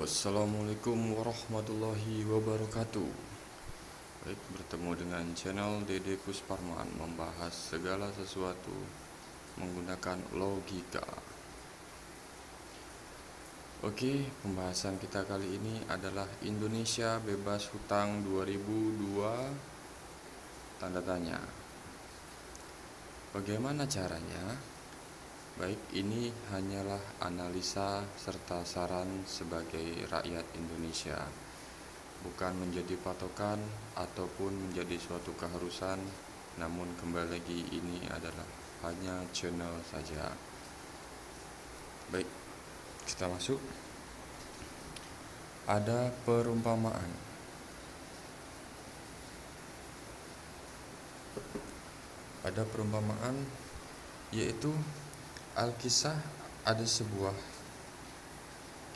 Assalamualaikum warahmatullahi wabarakatuh. Baik, bertemu dengan channel Dede Kusparman, membahas segala sesuatu menggunakan logika. Oke, pembahasan kita kali ini adalah Indonesia bebas hutang 2002 tanda tanya. Bagaimana caranya? Baik, ini hanyalah analisa serta saran sebagai rakyat Indonesia, bukan menjadi patokan ataupun menjadi suatu keharusan. Namun kembali lagi, ini adalah hanya channel saja. Baik, kita masuk. Ada perumpamaan. Yaitu Alkisah, ada sebuah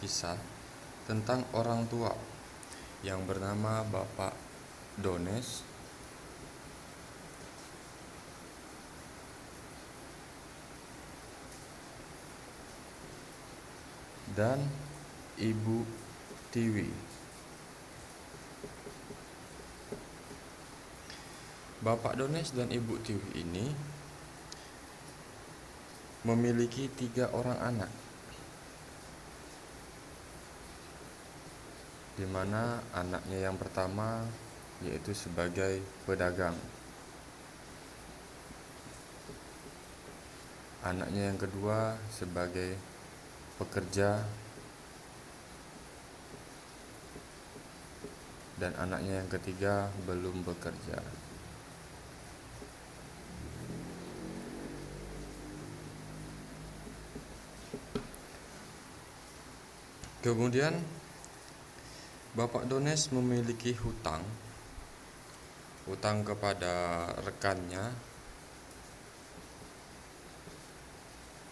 kisah tentang orang tua yang bernama Bapak Dones dan Ibu Tiwi. Bapak Dones dan Ibu Tiwi ini memiliki 3 orang anak, di mana anaknya yang pertama yaitu sebagai pedagang, anaknya yang kedua sebagai pekerja, dan anaknya yang ketiga belum bekerja. Kemudian Bapak Dones memiliki hutang kepada rekannya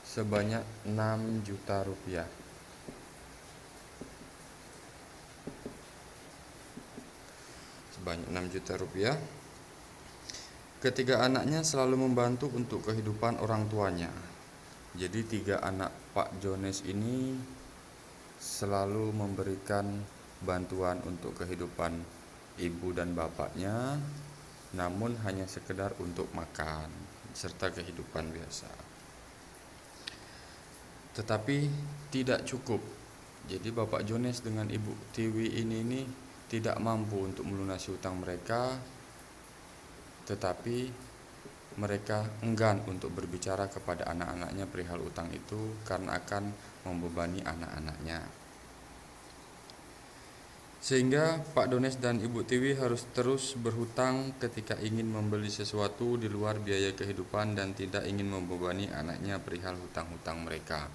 sebanyak 6 juta rupiah. Ketiga anaknya selalu membantu untuk kehidupan orang tuanya. Jadi 3 anak Pak Dones ini selalu memberikan bantuan untuk kehidupan ibu dan bapaknya, namun hanya sekedar untuk makan serta kehidupan biasa. Tetapi tidak cukup. Jadi Bapak Dones dengan Ibu Tiwi ini tidak mampu untuk melunasi hutang mereka, tetapi mereka enggan untuk berbicara kepada anak-anaknya perihal utang itu karena akan membebani anak-anaknya. Sehingga Pak Dones dan Ibu Tiwi harus terus berhutang ketika ingin membeli sesuatu di luar biaya kehidupan dan tidak ingin membebani anaknya perihal hutang-hutang mereka.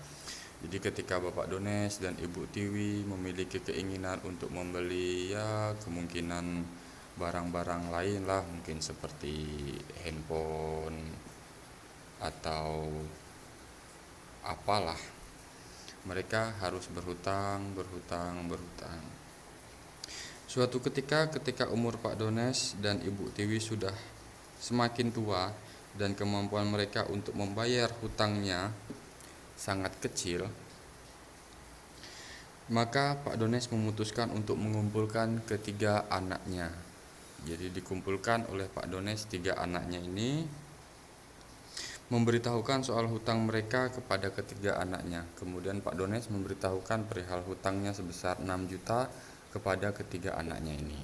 Jadi ketika Bapak Dones dan Ibu Tiwi memiliki keinginan untuk membeli kemungkinan barang-barang lain lah, mungkin seperti handphone atau apalah, mereka harus berhutang. Suatu ketika umur Pak Dones dan Ibu Tiwi sudah semakin tua dan kemampuan mereka untuk membayar hutangnya sangat kecil, maka Pak Dones memutuskan untuk mengumpulkan ketiga anaknya. Jadi dikumpulkan oleh Pak Dones 3 anaknya ini, memberitahukan soal hutang mereka kepada ketiga anaknya. Kemudian Pak Dones memberitahukan perihal hutangnya sebesar 6 juta kepada ketiga anaknya ini.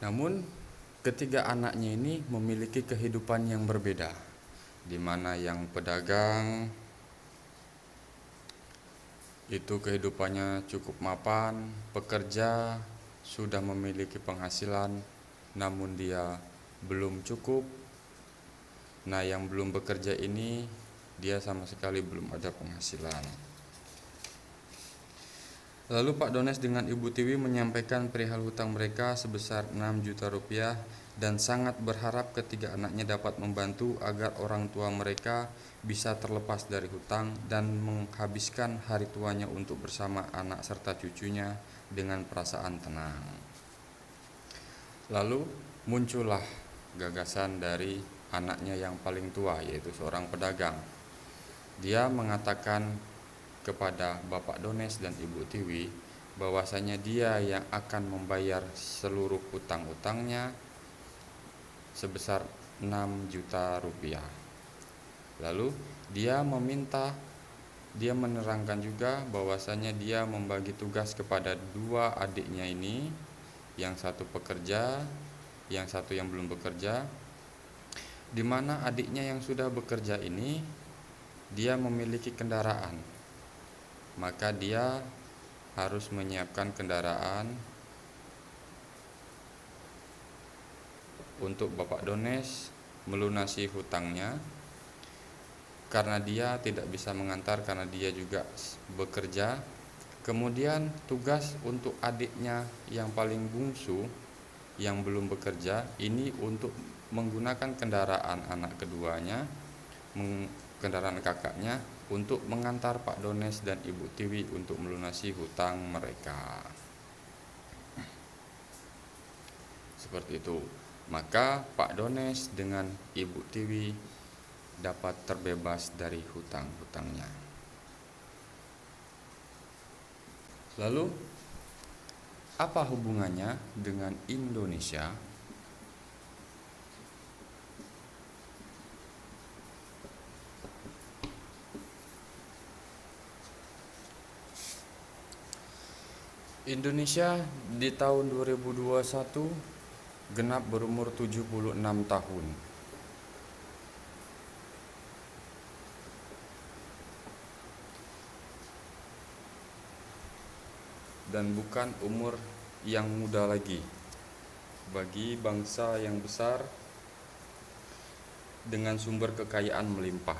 Namun ketiga anaknya ini memiliki kehidupan yang berbeda, di mana yang pedagang itu kehidupannya cukup mapan, pekerja sudah memiliki penghasilan namun dia belum cukup. Nah, yang belum bekerja ini dia sama sekali belum ada penghasilan. Lalu Pak Dones dengan Ibu Tiwi menyampaikan perihal hutang mereka sebesar 6 juta rupiah dan sangat berharap ketiga anaknya dapat membantu agar orang tua mereka bisa terlepas dari hutang dan menghabiskan hari tuanya untuk bersama anak serta cucunya dengan perasaan tenang. Lalu muncullah gagasan dari anaknya yang paling tua, yaitu seorang pedagang. Dia mengatakan kepada Bapak Dones dan Ibu Tiwi bahwasanya dia yang akan membayar seluruh hutang-hutangnya sebesar 6 juta rupiah. Lalu dia menerangkan juga bahwasanya dia membagi tugas kepada dua adiknya ini, yang satu pekerja, yang satu yang belum bekerja, di mana adiknya yang sudah bekerja ini dia memiliki kendaraan, maka dia harus menyiapkan kendaraan untuk Bapak Dones melunasi hutangnya, karena dia tidak bisa mengantar karena dia juga bekerja. Kemudian tugas untuk adiknya yang paling bungsu yang belum bekerja ini untuk menggunakan kendaraan anak keduanya, kendaraan kakaknya, untuk mengantar Pak Dones dan Ibu Tiwi untuk melunasi hutang mereka. Seperti itu. Maka Pak Dones dengan Ibu Tiwi dapat terbebas dari hutang-hutangnya. Lalu, apa hubungannya dengan Indonesia? Indonesia di tahun 2021 genap berumur 76 tahun. Dan bukan umur yang muda lagi bagi bangsa yang besar dengan sumber kekayaan melimpah.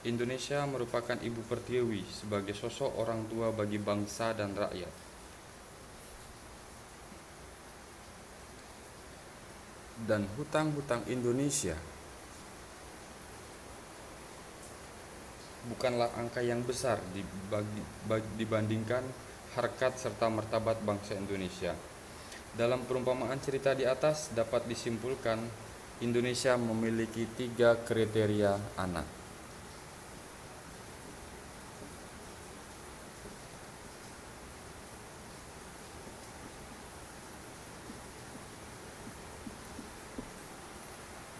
Indonesia merupakan ibu pertiwi sebagai sosok orang tua bagi bangsa dan rakyat. Dan hutang-hutang Indonesia bukanlah angka yang besar dibandingkan harkat serta martabat bangsa Indonesia. Dalam perumpamaan cerita di atas dapat disimpulkan Indonesia memiliki 3 kriteria anak.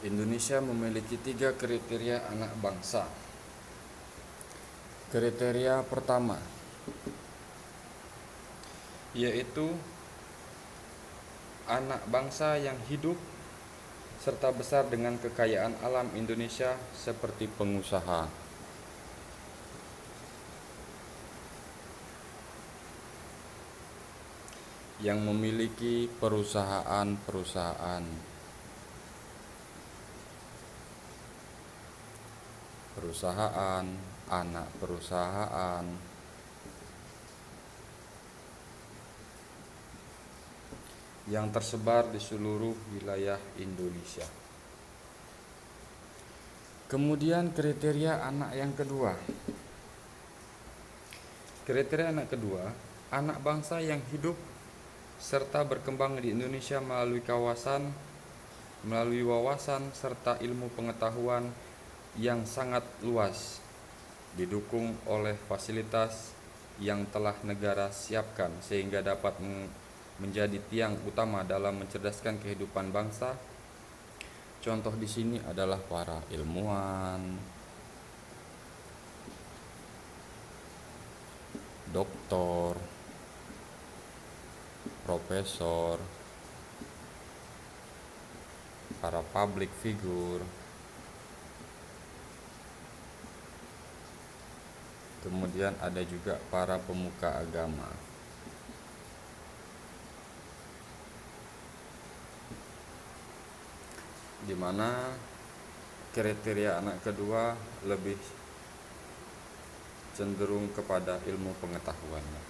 Indonesia memiliki 3 kriteria anak bangsa. Kriteria pertama yaitu anak bangsa yang hidup serta besar dengan kekayaan alam Indonesia seperti pengusaha. Yang memiliki perusahaan, anak perusahaan, yang tersebar di seluruh wilayah Indonesia. Kemudian kriteria anak yang kedua. Kriteria anak kedua, anak bangsa yang hidup serta berkembang di Indonesia melalui wawasan serta ilmu pengetahuan yang sangat luas, didukung oleh fasilitas yang telah negara siapkan sehingga dapat menjadi tiang utama dalam mencerdaskan kehidupan bangsa. Contoh di sini adalah para ilmuwan, doktor, profesor, para public figure, kemudian ada juga para pemuka agama. Di mana kriteria anak kedua lebih cenderung kepada ilmu pengetahuannya.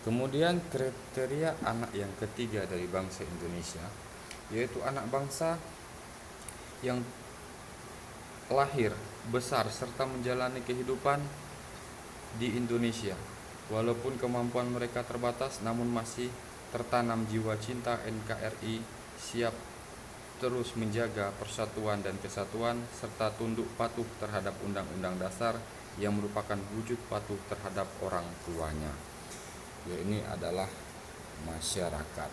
Kemudian kriteria anak yang ketiga dari bangsa Indonesia yaitu anak bangsa yang lahir, besar, serta menjalani kehidupan di Indonesia. Walaupun kemampuan mereka terbatas, namun masih tertanam jiwa cinta NKRI, siap terus menjaga persatuan dan kesatuan serta tunduk patuh terhadap Undang-Undang Dasar yang merupakan wujud patuh terhadap orang tuanya. Ya, ini adalah masyarakat.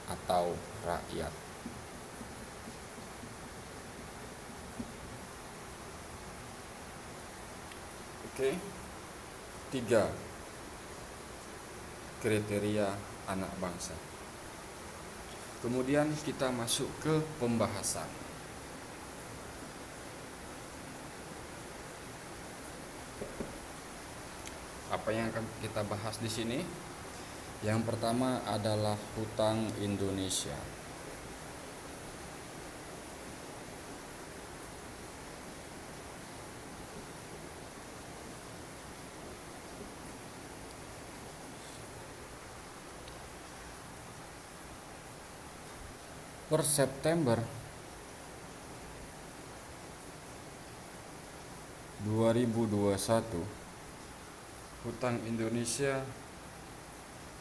Atau rakyat. Oke. 3. Kriteria anak bangsa. Kemudian kita masuk ke pembahasan. Apa yang akan kita bahas di sini? Yang pertama adalah hutang Indonesia. Per September 2021, hutang Indonesia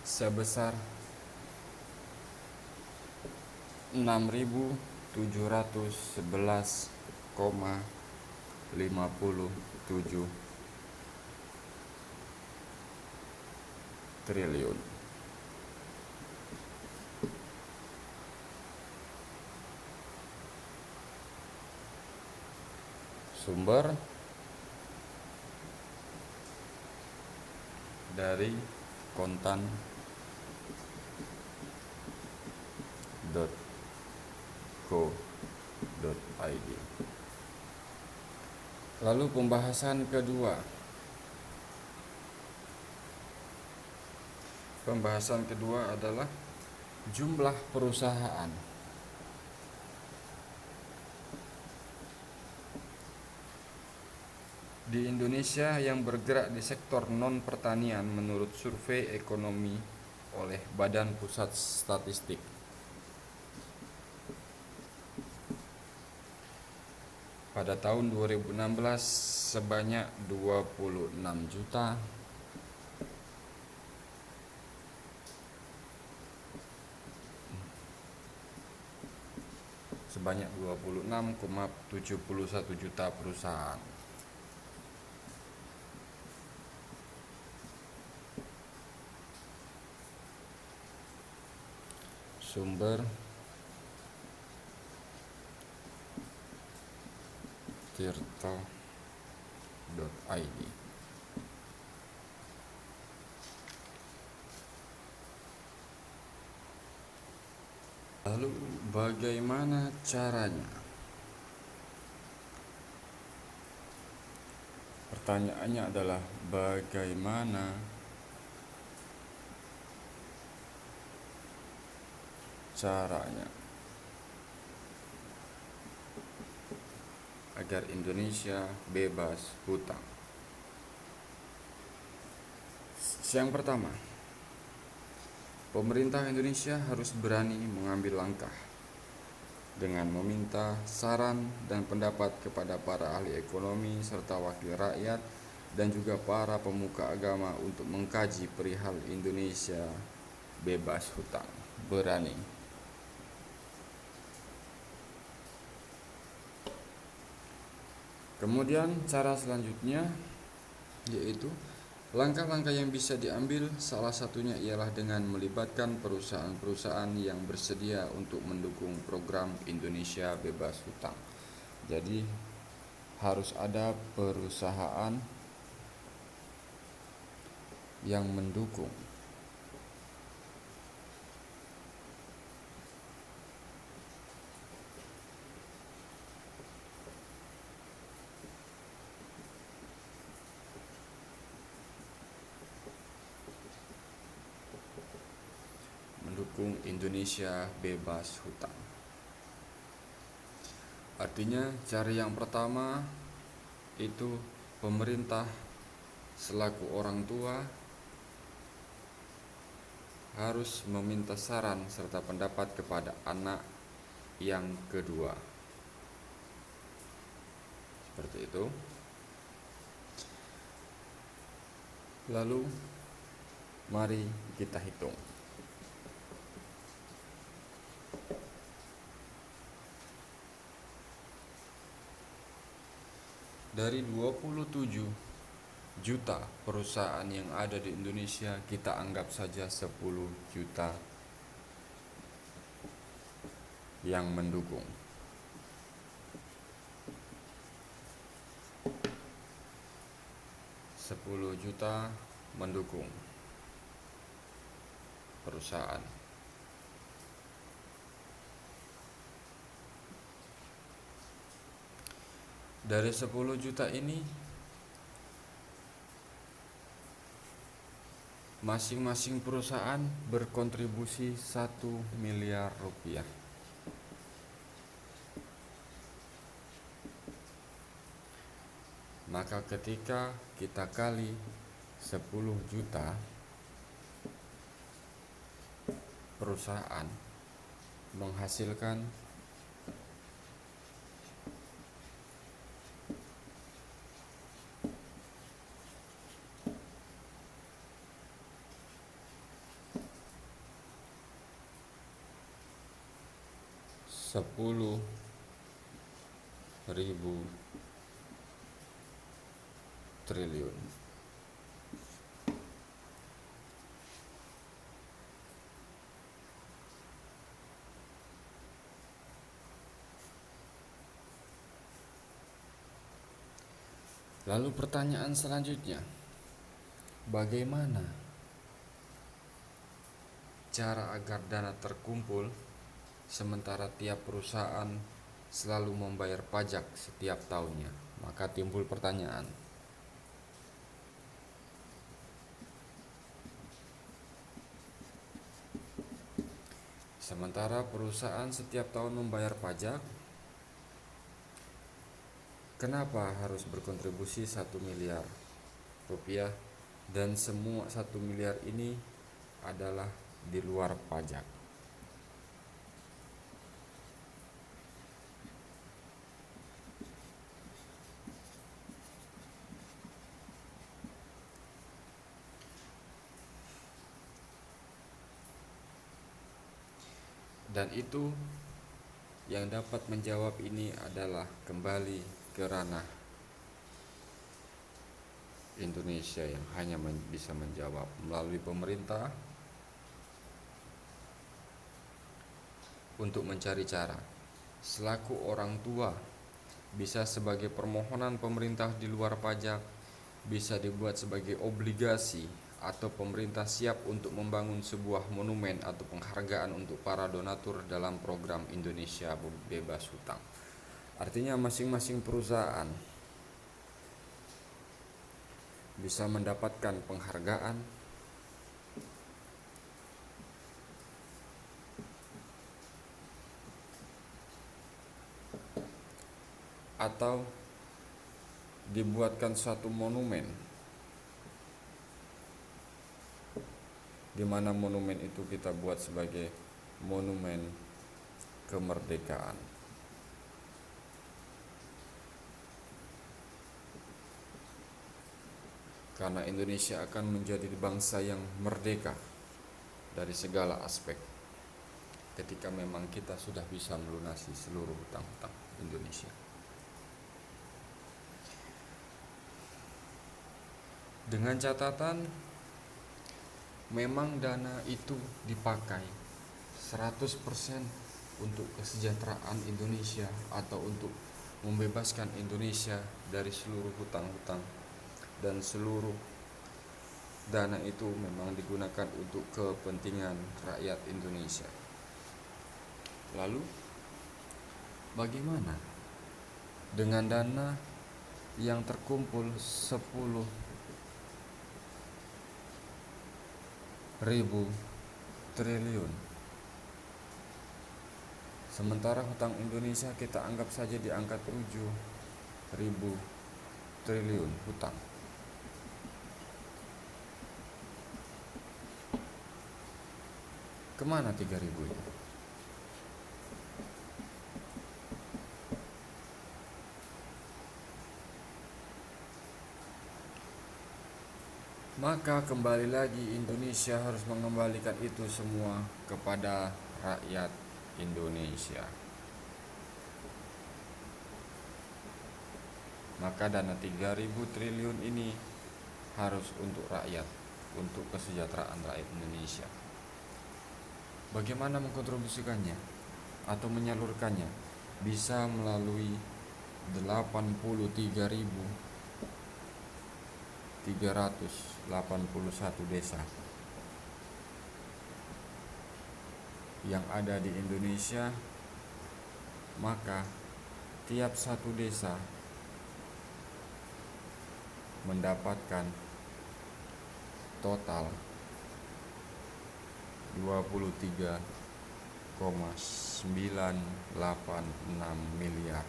sebesar 6.711,57 triliun. Sumber dari kontan.co.id. Lalu pembahasan kedua. Pembahasan kedua adalah jumlah perusahaan. Di Indonesia yang bergerak di sektor non-pertanian menurut survei ekonomi oleh Badan Pusat Statistik. Pada tahun 2016 sebanyak 26 juta 26,71 juta perusahaan. Sumber tirto.id. Lalu bagaimana caranya? Pertanyaannya adalah bagaimana caranya agar Indonesia bebas hutang. Yang pertama, pemerintah Indonesia harus berani mengambil langkah dengan meminta saran dan pendapat kepada para ahli ekonomi serta wakil rakyat dan juga para pemuka agama untuk mengkaji perihal Indonesia bebas hutang. Berani. Kemudian cara selanjutnya yaitu langkah-langkah yang bisa diambil, salah satunya ialah dengan melibatkan perusahaan-perusahaan yang bersedia untuk mendukung program Indonesia bebas hutang. Jadi harus ada perusahaan yang mendukung. Mendukung Indonesia bebas hutang. Artinya cara yang pertama itu pemerintah selaku orang tua harus meminta saran serta pendapat kepada anak yang kedua. Seperti itu. Lalu mari kita hitung. Dari 27 juta perusahaan yang ada di Indonesia, kita anggap saja 10 juta yang mendukung. 10 juta mendukung perusahaan. Dari 10 juta ini, masing-masing perusahaan berkontribusi 1 miliar rupiah. Maka ketika kita kali 10 juta perusahaan menghasilkan Rp10.000 triliun. Lalu pertanyaan selanjutnya, bagaimana cara agar dana terkumpul sementara tiap perusahaan selalu membayar pajak setiap tahunnya? Maka timbul pertanyaan, sementara perusahaan setiap tahun membayar pajak, kenapa harus berkontribusi 1 miliar rupiah dan semua 1 miliar ini adalah di luar pajak? Dan itu yang dapat menjawab ini adalah kembali ke ranah Indonesia yang hanya bisa menjawab melalui pemerintah untuk mencari cara. Selaku orang tua, bisa sebagai permohonan pemerintah di luar pajak, bisa dibuat sebagai obligasi, atau pemerintah siap untuk membangun sebuah monumen atau penghargaan untuk para donatur dalam program Indonesia Bebas Hutang. Artinya masing-masing perusahaan bisa mendapatkan penghargaan atau dibuatkan suatu monumen, di mana monumen itu kita buat sebagai monumen kemerdekaan. Karena Indonesia akan menjadi bangsa yang merdeka dari segala aspek ketika memang kita sudah bisa melunasi seluruh hutang-hutang Indonesia. Dengan catatan, memang dana itu dipakai 100% untuk kesejahteraan Indonesia atau untuk membebaskan Indonesia dari seluruh hutang-hutang, dan seluruh dana itu memang digunakan untuk kepentingan rakyat Indonesia. Lalu bagaimana dengan dana yang terkumpul 10.000 triliun, sementara hutang Indonesia kita anggap saja di angka 7.000 triliun hutang? Kemana 3.000 itu? Maka kembali lagi Indonesia harus mengembalikan itu semua kepada rakyat Indonesia. Maka dana 3.000 triliun ini harus untuk rakyat, untuk kesejahteraan rakyat Indonesia. Bagaimana mengkontribusikannya atau menyalurkannya? Bisa melalui 83.381 desa yang ada di Indonesia. Maka tiap satu desa mendapatkan total 23,986 miliar.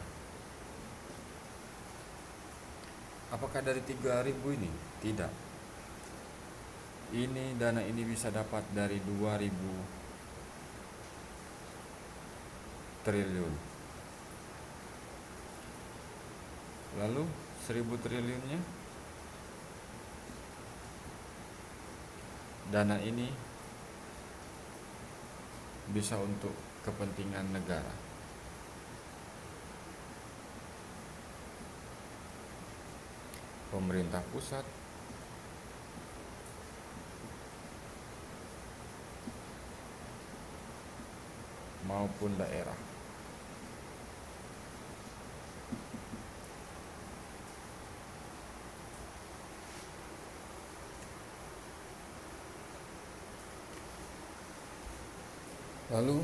Apakah dari 3.000 ini? Tidak. Dana ini bisa dapat dari 2.000 triliun. Lalu 1.000 triliunnya? Dana ini bisa untuk kepentingan negara. Pemerintah pusat maupun daerah. Lalu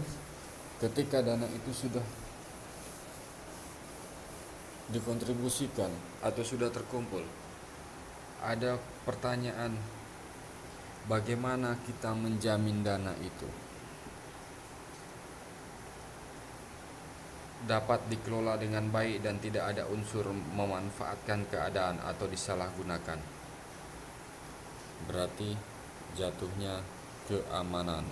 ketika dana itu sudah dikontribusikan atau sudah terkumpul, ada pertanyaan, bagaimana kita menjamin dana itu dapat dikelola dengan baik dan tidak ada unsur memanfaatkan keadaan atau disalahgunakan? Berarti jatuhnya keamanan.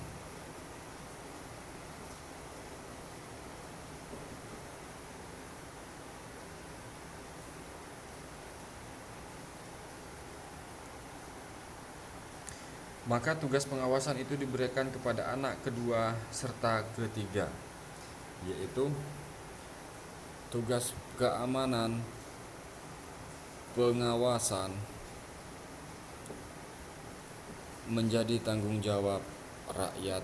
Maka tugas pengawasan itu diberikan kepada anak kedua serta ketiga, yaitu tugas keamanan, pengawasan menjadi tanggung jawab rakyat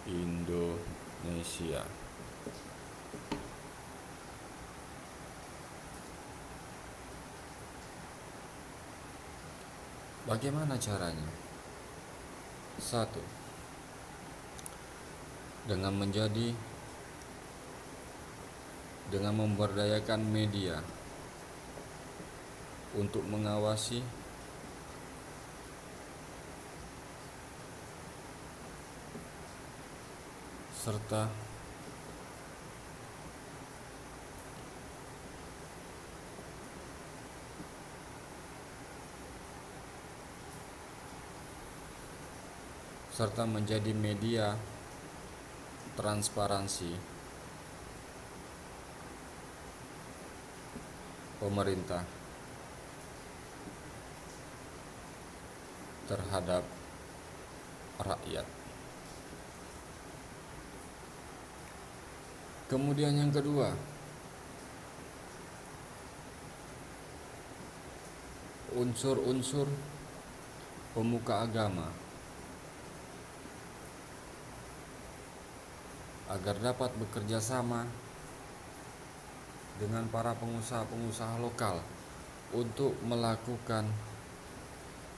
Indonesia. Bagaimana caranya? 1. Dengan memberdayakan media untuk mengawasi serta menjadi media transparansi pemerintah terhadap rakyat. Kemudian yang kedua, unsur-unsur pemuka agama agar dapat bekerja sama dengan para pengusaha-pengusaha lokal untuk melakukan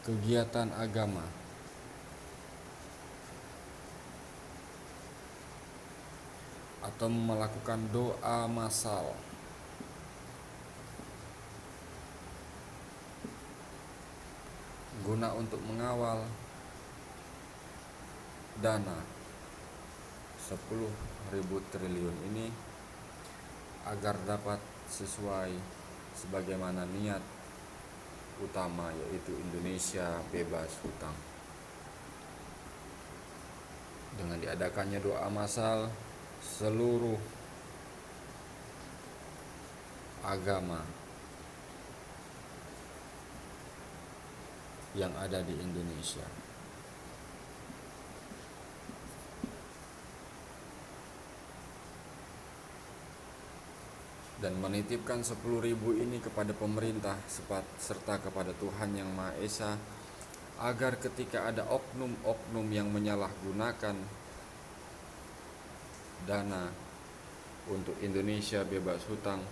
kegiatan agama atau melakukan doa massal guna untuk mengawal dana 10.000 triliun ini agar dapat sesuai sebagaimana niat utama, yaitu Indonesia bebas hutang. Dengan diadakannya doa massal, seluruh agama yang ada di Indonesia dan menitipkan 10.000 ini kepada pemerintah serta kepada Tuhan Yang Maha Esa, agar ketika ada oknum-oknum yang menyalahgunakan dana untuk Indonesia bebas hutang,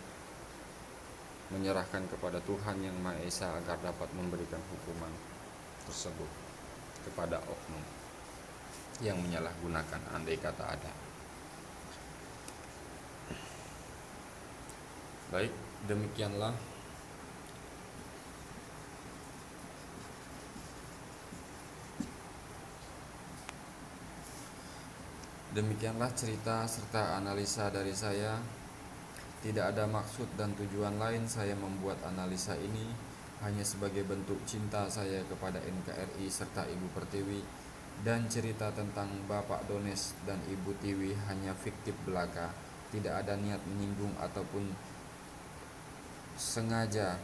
menyerahkan kepada Tuhan Yang Maha Esa agar dapat memberikan hukuman tersebut kepada oknum yang menyalahgunakan, andai kata ada. Baik, demikianlah cerita serta analisa dari saya. Tidak ada maksud dan tujuan lain saya membuat analisa ini, hanya sebagai bentuk cinta saya kepada NKRI serta Ibu Pertiwi, dan cerita tentang Bapak Dones dan Ibu Tiwi hanya fiktif belaka. Tidak ada niat menyinggung ataupun sengaja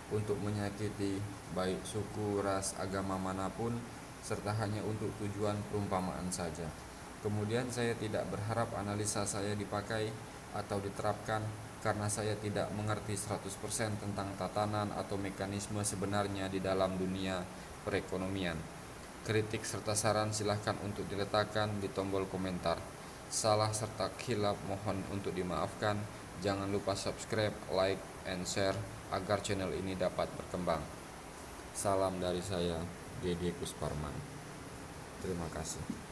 untuk menyakiti baik suku, ras, agama manapun, serta hanya untuk tujuan perumpamaan saja. Kemudian saya tidak berharap analisa saya dipakai atau diterapkan, karena saya tidak mengerti 100% tentang tatanan atau mekanisme sebenarnya di dalam dunia perekonomian. Kritik serta saran silahkan untuk diletakkan di tombol komentar. Salah serta khilaf mohon untuk dimaafkan. Jangan lupa subscribe, like, and share agar channel ini dapat berkembang. Salam dari saya, Deddy Kusparman. Terima kasih.